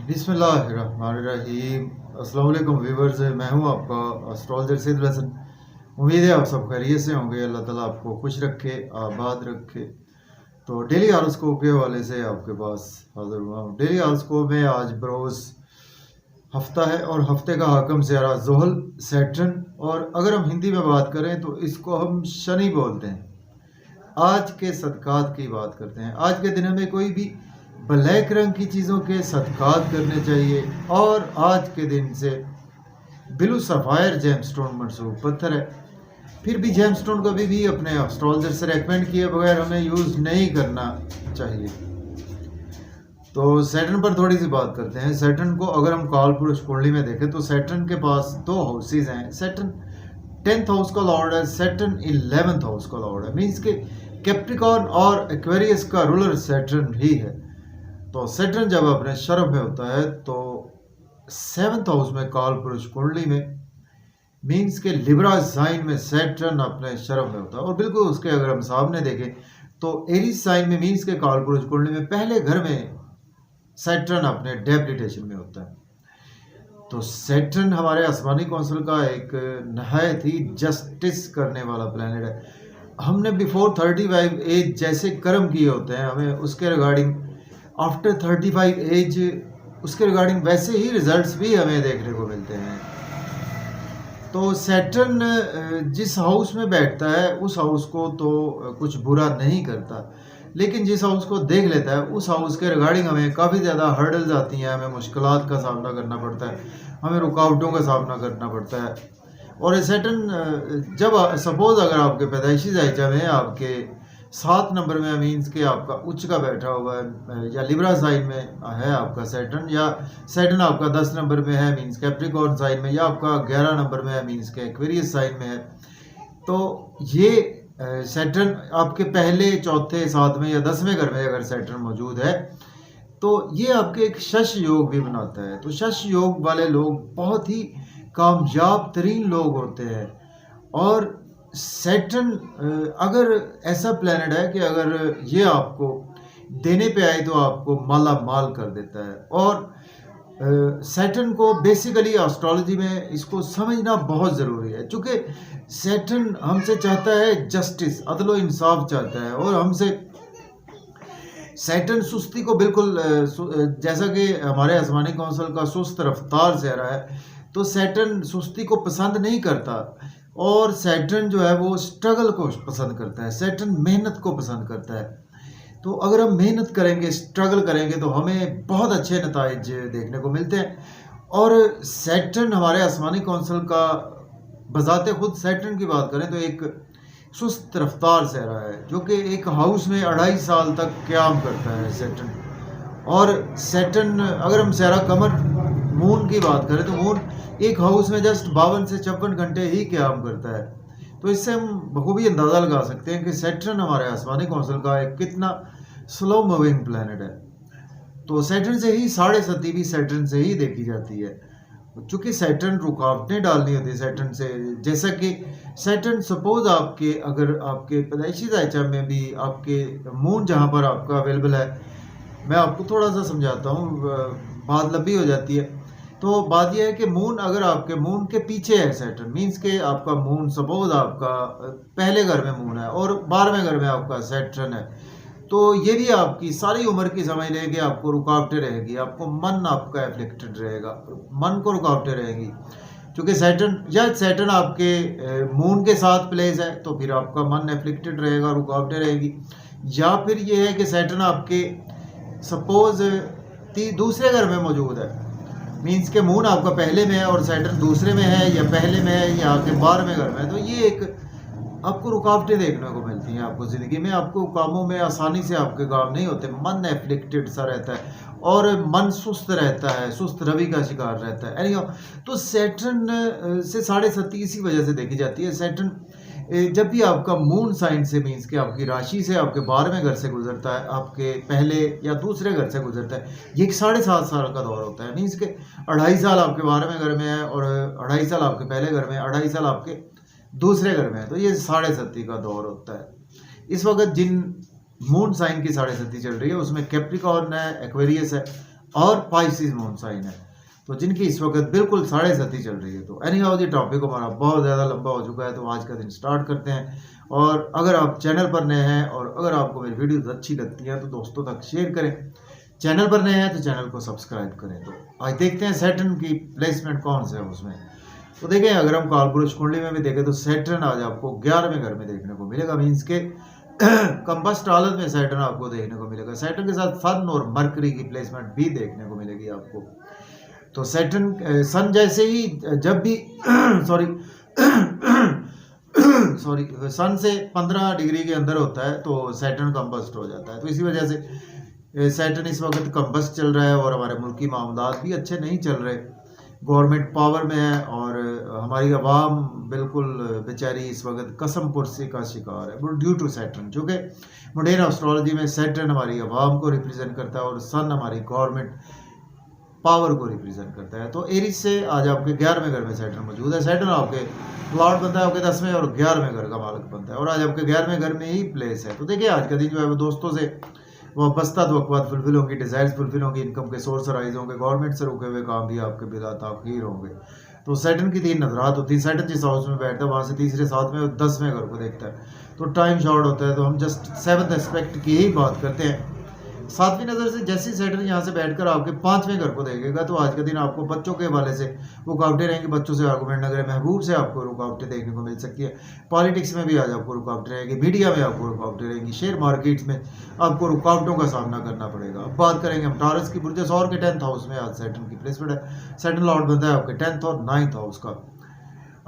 बिस्मिल्लाहिर्रहमानिर्रहीम। अस्सलाम वालेकुम व्यूवर्स, मैं हूं आपका एस्ट्रोलॉजर सिद्दीक हसन। उम्मीद है आप सब खैरियत से होंगे। अल्लाह ताला आपको खुश रखे, आबाद रखे। तो डेली हॉरोस्कोप के हवाले से आपके पास हाजिर हुआ हूँ। डेली हॉरोस्कोप में आज बरोज़ हफ्ता है और हफ्ते का हाकम सियारा ज़ुहल सैटर्न, और अगर हम हिंदी में बात करें तो इसको हम शनि बोलते हैं। आज के सदकात की बात करते हैं। आज के दिन हमें कोई भी ब्लैक रंग की चीज़ों के सदकात करने चाहिए, और आज के दिन से ब्लू सफ़ायर जेमस्टोन मनसूब पत्थर है। फिर भी जेमस्टोन कभी भी अपने एस्ट्रोलॉजर से रेकमेंड किए बगैर हमें यूज़ नहीं करना चाहिए। तो सैटर्न पर थोड़ी सी बात करते हैं। सैटर्न को अगर हम काल पुरुष कुंडली में देखें तो सैटर्न के पास दो हाउसेज हैं। सैटर्न 10th हाउस का लॉर्ड है, सैटर्न 11th हाउस का लॉर्ड है। मीन्स के कैप्रिकॉर्न और एक्वेरियस का रूलर सैटर्न ही है। तो सैटर्न जब अपने शरफ में होता है तो 7th हाउस में काल पुरुष कुंडली में, मीन्स के लिब्रा साइन में सैटर्न अपने शरफ में होता है। और बिल्कुल उसके अगर हम सामने देखें तो एरीज साइन में, मीन्स के काल पुरुष कुंडली में पहले घर में सैटर्न अपने डेबिलिटेशन में होता है। तो सैटर्न हमारे आसमानी कौंसिल का एक नहायत ही जस्टिस करने वाला प्लैनेट है। हमने बिफोर 35 एज जैसे कर्म किए होते हैं, हमें उसके रिगार्डिंग आफ्टर 35 एज उसके रिगार्डिंग वैसे ही रिजल्ट्स भी हमें देखने को मिलते हैं। तो सैटर्न जिस हाउस में बैठता है उस हाउस को तो कुछ बुरा नहीं करता, लेकिन जिस हाउस को देख लेता है उस हाउस के रिगार्डिंग हमें काफ़ी ज़्यादा हर्डल्स आती हैं, हमें मुश्किलात का सामना करना पड़ता है, हमें रुकावटों का सामना करना पड़ता है। और सैटर्न जब सपोज अगर आपके पैदाइशी जायजा में आपके 7 नंबर में, मीन्स के आपका उच्च का बैठा हुआ है, या लिब्रा साइन में है आपका सैटर्न, या सैटर्न आपका 10 नंबर में है मीन्स कैप्रिकॉर्न साइन में, या आपका 11 नंबर में है मीन्स के एक्वेरियस साइन में है, तो ये सैटर्न आपके पहले, चौथे, 7वें या 10वें घर में अगर सैटर्न मौजूद है तो ये आपके एक शश योग भी बनाता है। तो शश योग वाले लोग बहुत ही कामयाब तरीन लोग होते हैं। और सैटर्न अगर ऐसा प्लैनेट है कि अगर ये आपको देने पे आए तो आपको माला माल कर देता है। और सैटर्न को बेसिकली एस्ट्रोलॉजी में इसको समझना बहुत ज़रूरी है, क्योंकि सैटर्न हमसे चाहता है जस्टिस, अदलो इंसाफ चाहता है। और हमसे सैटर्न सुस्ती को बिल्कुल जैसा कि हमारे आसमानी कौंसिल का सुस्त रफ्तार से रहा है, तो सैटर्न सुस्ती को पसंद नहीं करता। और सैटर्न जो है वो स्ट्रगल को पसंद करता है, सैटर्न मेहनत को पसंद करता है। तो अगर हम मेहनत करेंगे, स्ट्रगल करेंगे तो हमें बहुत अच्छे नताइज देखने को मिलते हैं। और सैटर्न हमारे आसमानी कौंसिल का बजाते खुद सैटर्न की बात करें तो एक सुस्त रफ्तार से रहा है, जो कि एक हाउस में 2.5 साल तक क्याम करता है सैटर्न। और सैटर्न अगर हम सैरा कमर मून की बात करें तो मून एक हाउस में जस्ट 52 से 56 घंटे ही क्याम करता है। तो इससे हम बखूबी अंदाज़ा लगा सकते हैं कि सैटर्न हमारे आसमानी कौंसिल का एक कितना स्लो मूविंग प्लैनेट है। तो सैटर्न से ही 7.5 भी सैटर्न से ही देखी जाती है, चूँकि सैटर्न रुकावटें डालनी होती है सैटर्न से। जैसा कि सैटर्न सपोज आपके अगर आपके पैदाइशी जायचा में भी आपके मून जहाँ पर आपका अवेलेबल है, मैं आपको थोड़ा सा समझाता हूँ, बात लंबी हो जाती है। तो बात यह है कि मून अगर आपके मून के पीछे है सैटर्न, मीन्स के आपका मून सपोज आपका पहले घर में मून है और 12वें घर में आपका सैटर्न है, तो ये भी आपकी सारी उम्र की समझ लेंगे आपको रुकावटें रहेगी, आपको मन आपका एफ्लिक्टेड रहेगा, मन को रुकावटें रहेंगी। क्योंकि सैटर्न आपके मून के साथ प्लेस है तो फिर आपका मन एफ्लिक्टेड रहेगा, रुकावटें रहेगी। या फिर ये है कि सैटर्न आपके सपोज दूसरे घर में मौजूद है, मीन्स के मून आपका पहले में है और सैटर्न दूसरे में है या पहले में है या आपके 12वें घर में है, तो ये एक आपको रुकावटें देखने को मिलती हैं। आपको ज़िंदगी में आपको कामों में आसानी से आपके काम नहीं होते, मन एफ्लिक्टेड सा रहता है और मन सुस्त रहता है, सुस्त रवि का शिकार रहता है। एनीहाउ, तो सैटर्न से 7.5 इसी वजह से देखी जाती है। सैटर्न जब भी आपका मून साइन से, मीन्स कि आपकी राशि से आपके 12वें घर से गुजरता है, आपके पहले या दूसरे घर से गुजरता है, ये एक 7.5 साल का दौर होता है। मीन्स के 2.5 साल आपके 12वें घर में है और 2.5 साल आपके पहले घर में, 2.5 साल आपके दूसरे घर में है, तो ये 7.5 का दौर होता है। इस वक्त जिन मून साइन की 7.5 चल रही है उसमें कैप्रिकॉर्न है, एक्वेरियस है, और पाइसिस मून साइन है, तो जिनकी इस वक्त बिल्कुल 7:30 चल रही है। तो एनी हाउ जी टॉपिक हमारा बहुत ज़्यादा लंबा हो चुका है, तो आज का दिन स्टार्ट करते हैं। और अगर आप चैनल पर नए हैं और अगर आपको मेरी वीडियोस अच्छी लगती हैं तो दोस्तों तक शेयर करें। चैनल पर नए हैं तो चैनल को सब्सक्राइब करें। तो आज देखते हैं सैटर्न की प्लेसमेंट कौन से है उसमें। तो देखें, अगर हम कालपुरुष कुंडली में भी देखें तो सैटर्न आज आपको 11वें घर में देखने को मिलेगा, मीन्स के कंबस्ट हालत में सैटर्न आपको देखने को मिलेगा। सैटर्न के साथ सन और मरकरी की प्लेसमेंट भी देखने को मिलेगी आपको। तो सैटर्न सन जैसे ही जब भी सॉरी सन से 15 डिग्री के अंदर होता है तो सैटर्न कंबस्ट हो जाता है। तो इसी वजह से सैटर्न इस वक्त कंबस्ट चल रहा है और हमारे मुल्की मामलात भी अच्छे नहीं चल रहे। गवर्नमेंट पावर में है और हमारी आवाम बिल्कुल बेचारी इस वक्त कसम पुरसी का शिकार है ड्यू टू सैटर्न। चूँकि मॉडर्न एस्ट्रोलॉजी में सैटर्न हमारी आवाम को रिप्रेजेंट करता है और सन हमारी गवर्नमेंट पावर को रिप्रेजेंट करता है। तो एरिस से आज आपके 11वें घर में सैटर्न मौजूद है। सैटर्न आपके प्लॉट बनता है आपके 10वें और 11वें घर का मालिक बनता है और आज आपके 11वें घर में ही प्लेस है। तो देखिए, आज का दिन जो है वो दोस्तों से वाबस्ता तवक्कुआत फुलफिल होंगी, डिज़ायर्स फुलफिल होंगी, इनकम के सोर्स राइज होंगे, गवर्नमेंट से रुके हुए काम भी आपके बिला ताख़ीर होंगे। तो सैटर्न की 3 नजरात होती है। सैटर्न जिस हाउस में बैठता है वहाँ से तीसरे, 7वें और 10वें घर को देखता है, तो टाइम शॉर्ट होता है। तो हम जस्ट 7th एस्पेक्ट की ही बात करते हैं। 7वीं नज़र से जैसे सैटर्न यहाँ से बैठकर आपके 5वें घर को देखेगा तो आज के दिन आपको बच्चों के हवाले से रुकावटें रहेंगी। बच्चों से आर्गूमेंट नगर महबूब से आपको रुकावटें देखने को मिल सकती है। पॉलिटिक्स में भी आज आपको रुकावटें रहेंगी, मीडिया में आपको रुकावटें रहेंगी, शेयर मार्केट्स में आपको रुकावटों का सामना करना पड़ेगा। अब बात करेंगे हम टॉरस की। बुर्ज सौर के 10th हाउस में आज सैटर्न की प्लेसमेंट है। सैटर्न लॉर्ड बनता है आपके 10th और 9th हाउस का।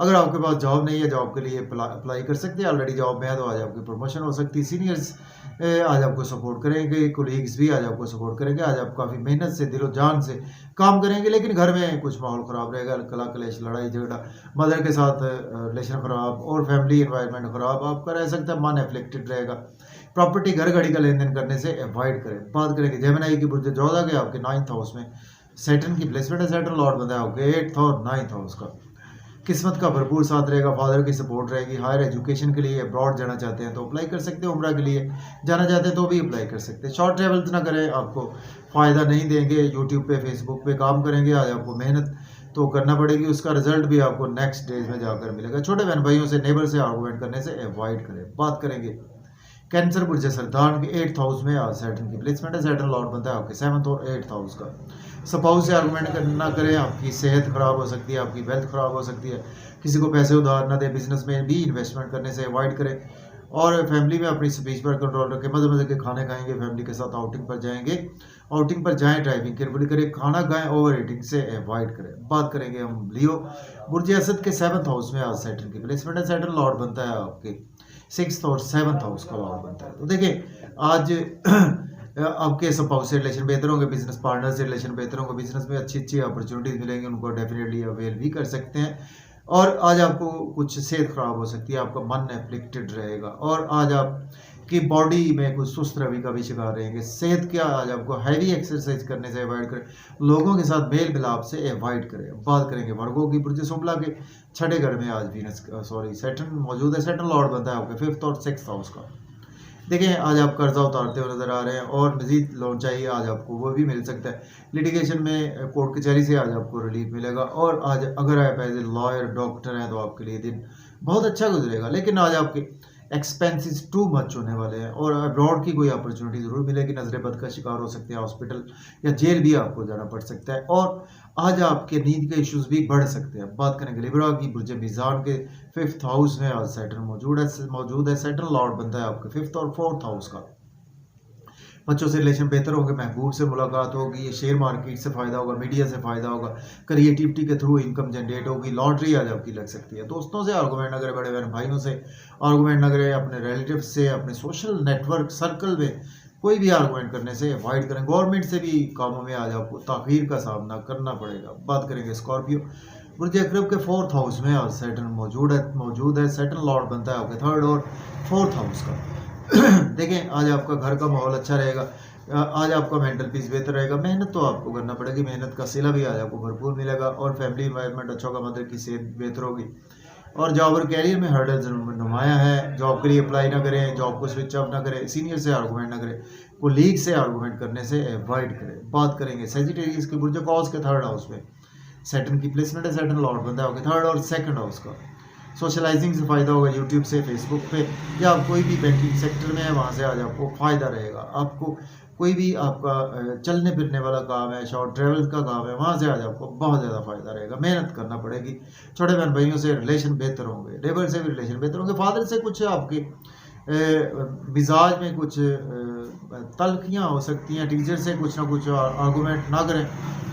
अगर आपके पास जॉब नहीं है, जॉब के लिए अप्लाई कर सकते हैं। ऑलरेडी जॉब में है तो आज आपकी प्रमोशन हो सकती है। सीनियर्स आज आपको सपोर्ट करेंगे, कोलीग्स भी आज आपको सपोर्ट करेंगे। आज आप काफ़ी मेहनत से, दिलो जान से काम करेंगे, लेकिन घर में कुछ माहौल ख़राब रहेगा, कला कलेश, लड़ाई झगड़ा, मदर के साथ रिलेशन ख़राब और फैमिली एनवायरनमेंट ख़राब आपका रह सकता है। मन एफ्लिक्टेड रहेगा। प्रॉपर्टी घर घड़ी का लेन देन करने से अवॉइड करें। बात करेंगे जेमिनी की बुर्ज जोधा के आपके 9th हाउस में सैटर्न की प्लेसमेंट है। सैटर्न लॉर्ड बनता है आपके 8th और 9th हाउस का। किस्मत का भरपूर साथ रहेगा, फादर की सपोर्ट रहेगी। हायर एजुकेशन के लिए अब्रॉड जाना चाहते हैं तो अप्लाई कर सकते हैं। उम्रा के लिए जाना चाहते हैं तो भी अप्लाई कर सकते हैं। शॉर्ट ट्रैवल्स ना करें, आपको फ़ायदा नहीं देंगे। यूट्यूब पे, फेसबुक पे काम करेंगे, आज आपको मेहनत तो करना पड़ेगी, उसका रिजल्ट भी आपको नेक्स्ट डेज में जाकर मिलेगा। छोटे बहन भाइयों से, नेबर से आर्गूमेंट करने से अवॉइड करें। बात करेंगे कैंसर बुर्ज सरदान के 8th हाउस में आज सैटर्न की प्लेसमेंट है। सैटर्न लॉर्ड बनता है आपके 7th और 8th हाउस का। स्पाउस से आर्गूमेंट ना करें, आपकी सेहत खराब हो सकती है, आपकी वेल्थ खराब हो सकती है। किसी को पैसे उधार ना दें, बिजनेस में भी इन्वेस्टमेंट करने से अवॉइड करें और फैमिली में अपनी स्पीच पर कंट्रोल रखें। मज़े मज़े के खाने खाएंगे, फैमिली के साथ आउटिंग पर जाएंगे, आउटिंग पर जाएं, ड्राइविंग केयरफुली करें, खाना खाएं, ओवर ईटिंग से अवॉइड करें। बात करेंगे हम लियो बुर्ज असद के 7th हाउस में आज सैटर्न की प्लेसमेंट है। सैटर्न लॉर्ड बनता है आपके 6th और 7th हाउस का लॉर्ड बनता है। तो देखिए, आज आपके स्पाउस से रिलेशन बेहतर होंगे, बिजनेस पार्टनर से रिलेशन बेहतर होंगे, बिजनेस में अच्छी अच्छी अपॉर्चुनिटीज मिलेंगी, उनको डेफिनेटली अवेल भी कर सकते हैं। और आज आपको कुछ सेहत खराब हो सकती है, आपका मन एफ्लिक्टेड रहेगा और आज आपकी बॉडी में कुछ सुस्त रवि का भी शिकार रहेंगे। सेहत क्या, आज आपको हैवी एक्सरसाइज करने से अवॉइड करें, लोगों के साथ मेल मिलाप से अवॉइड करें। बात करेंगे वर्गों की बुर्ज शुक्ला के 6ठे घर में आज सैटर्न मौजूद है। सैटर्न लॉर्ड बनता है आपके 5th और 6th हाउस का। देखें, आज आप कर्जा उतारते हुए नजर आ रहे हैं और मजीद लोन चाहिए, आज आपको वो भी मिल सकता है। लिटिगेशन में कोर्ट कचहरी से आज आपको रिलीफ मिलेगा और आज अगर आप एज ए लॉयर, डॉक्टर हैं तो आपके लिए दिन बहुत अच्छा गुजरेगा। लेकिन आज आपके एक्सपेंसेस टू मच होने वाले हैं और अब्रॉड की कोई अपॉर्चुनिटी ज़रूर मिलेगी। नजर बद का शिकार हो सकते हैं, हॉस्पिटल या जेल भी आपको जाना पड़ सकता है और आज आपके नींद के इश्यूज भी बढ़ सकते हैं। बात करेंगे लिब्रा की बुर्ज मीज़ान के 5th हाउस में आज सैटर्न मौजूद है। सैटर्न लॉर्ड बनता है आपके 5th और 4th हाउस का। बच्चों से रिलेशन बेहतर होंगे, महबूब से मुलाकात होगी, शेयर मार्केट से फ़ायदा होगा, मीडिया से फ़ायदा होगा, क्रिएटिविटी के थ्रू इनकम जनरेट होगी, लॉटरी आज आपकी लग सकती है। दोस्तों से आर्गूमेंट ना करें, बड़े बहन भाइयों से आर्गूमेंट ना करें, अपने रिलेटिव से, अपने सोशल नेटवर्क सर्कल में कोई भी आर्गूमेंट करने से अवॉइड करें। गवर्नमेंट से भी कामों में आज आपको ताख़ीर का सामना करना पड़ेगा। बात करेंगे स्कॉर्पियो बुर्ज अकरब के 4th हाउस में आज सैटर्न मौजूद है। सैटर्न लॉर्ड बनता है आपके 3rd और 4th हाउस का। देखें, आज आपका घर का माहौल अच्छा रहेगा, आज आपका मेंटल पीस बेहतर रहेगा। मेहनत तो आपको करना पड़ेगी, मेहनत का सिला भी आज आपको भरपूर मिलेगा और फैमिली एनवायरनमेंट अच्छा होगा, मदर की सेहत बेहतर होगी। और जॉब और कैरियर में हर्डल्स नुमाया है। जॉब के लिए अप्लाई ना करें, जॉब को स्विच ऑफ ना करें, सीनियर से आर्गूमेंट ना करें, कोलीग से आर्गूमेंट करने से अवॉइड करें। बात करेंगे सेजिटेरियस की बुर्ज कॉज के थर्ड हाउस में सैटर्न की प्लेसमेंट है। सैटर्न लॉर्ड बनता है थर्ड और सेकंड हाउस का। सोशलाइजिंग से फ़ायदा होगा यूट्यूब से, फेसबुक पे, या आप कोई भी बैंकिंग सेक्टर में है वहाँ से आज आपको फ़ायदा रहेगा। आपको कोई भी आपका चलने फिरने वाला काम है, शॉर्ट ट्रैवल का काम है, वहाँ से आज आपको बहुत ज़्यादा फ़ायदा रहेगा। मेहनत करना पड़ेगी। छोटे बहन भाइयों से रिलेशन बेहतर होंगे, लेबर से भी रिलेशन बेहतर होंगे, फादर से कुछ आपके मिजाज में कुछ तल्खियाँ हो सकती हैं, टीचर से कुछ ना कुछ आर्गूमेंट ना करें,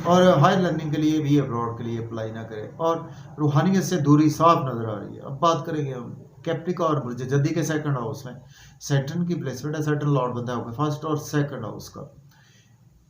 और हायर लर्निंग के लिए भी अब्रॉड के लिए अप्लाई ना करें, और रूहानियत से दूरी साफ नज़र आ रही है। अब बात करेंगे हम कैप्रिका और बुर्ज जद्दी के सेकंड हाउस में सैटर्न की प्लेसमेंट है। सैटर्न लॉर्ड बनता है फर्स्ट और सेकंड हाउस का।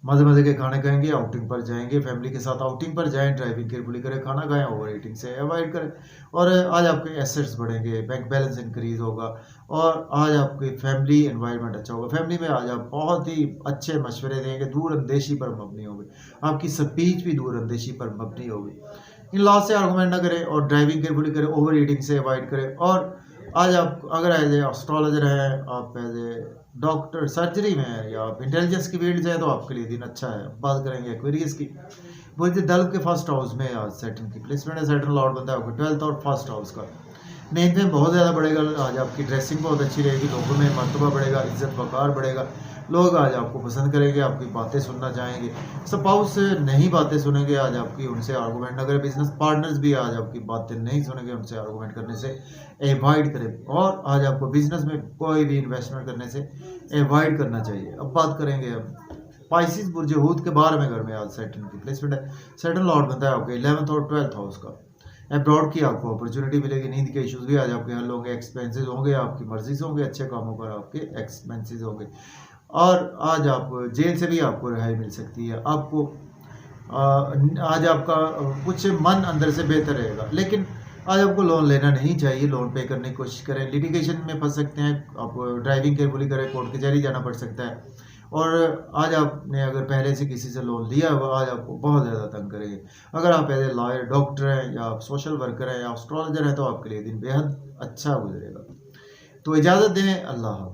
मज़े मज़े के खाने खाएंगे, आउटिंग पर जाएंगे, फैमिली के साथ आउटिंग पर जाएं, ड्राइविंग केयरफुली करें, खाना खाएं, ओवर ईटिंग से अवॉइड करें, और आज आपके एसेट्स बढ़ेंगे, बैंक बैलेंस इंक्रीज होगा, और आज आपकी फैमिली एनवायरनमेंट अच्छा होगा। फैमिली में आज आप बहुत ही अच्छे मशवरे देंगे, दूर अंदेशी पर मबनी होगी, आपकी स्पीच भी दूर अंदेशी पर मबनी होगी। इन लॉ से आर्गूमेंट ना करें, और ड्राइविंग केयरफुली करें, ओवर ईटिंग से अवॉइड करें। और आज आप अगर एज ए एस्ट्रोलॉजर हैं, आप एज ए डॉक्टर सर्जरी में है, या आप इंटेलिजेंस की फील्ड से है, तो आपके लिए दिन अच्छा है। बात करेंगे एक्वेरियस की। बुर्ज दल्ब के फर्स्ट हाउस में आज सैटर्न की प्लेसमेंट है। सैटर्न लॉर्ड बनता है आपको ट्वेल्थ और फर्स्ट हाउस का। नींद में बहुत ज़्यादा बढ़ेगा, आज आपकी ड्रेसिंग बहुत अच्छी रहेगी, लोगों में मर्तबा बढ़ेगा, इज्जत वकार बढ़ेगा, लोग आज आपको पसंद करेंगे, आपकी बातें सुनना चाहेंगे। स्पाउस नहीं बातें सुनेंगे आज आपकी, उनसे आर्गूमेंट ना करें। बिजनेस पार्टनर्स भी आज आपकी बातें नहीं सुनेंगे, उनसे आर्गूमेंट करने से अवॉइड करें। और आज आपको बिजनेस में कोई भी इन्वेस्टमेंट करने से अवॉइड करना चाहिए। अब बात करेंगे हम पाइसिस बुर्ज हूत के 12वें घर में आज सैटर्न की प्लेसमेंट है। सैटर्न लॉर्ड बनता है आपके 11th और 12th हाउस का। अब्रॉड की आपको अपॉर्चुनिटी मिलेगी, नींद के इश्यूज भी आज आपके हल होंगे, एक्सपेंसेस होंगे, आपकी मर्जी से होंगे, अच्छे कामों पर आपके एक्सपेंसेस होंगे, और आज आप जेल से भी आपको रिहाई मिल सकती है। आपको आज आपका कुछ मन अंदर से बेहतर रहेगा, लेकिन आज आपको लोन लेना नहीं चाहिए, लोन पे करने की कोशिश करें। लिटिगेशन में फंस सकते हैं आप, ड्राइविंग केयरफुली करें, कोर्ट कचहरी जाना पड़ सकता है। और आज आपने अगर पहले से किसी से लोन लिया है, आज आपको बहुत ज़्यादा तंग करेंगे। अगर आप एज ए लॉयर, डॉक्टर हैं, या आप सोशल वर्कर हैं, या एस्ट्रोलॉजर हैं, तो आपके लिए दिन बेहद अच्छा गुजरेगा। तो इजाज़त दें, अल्लाह हाफ़िज़।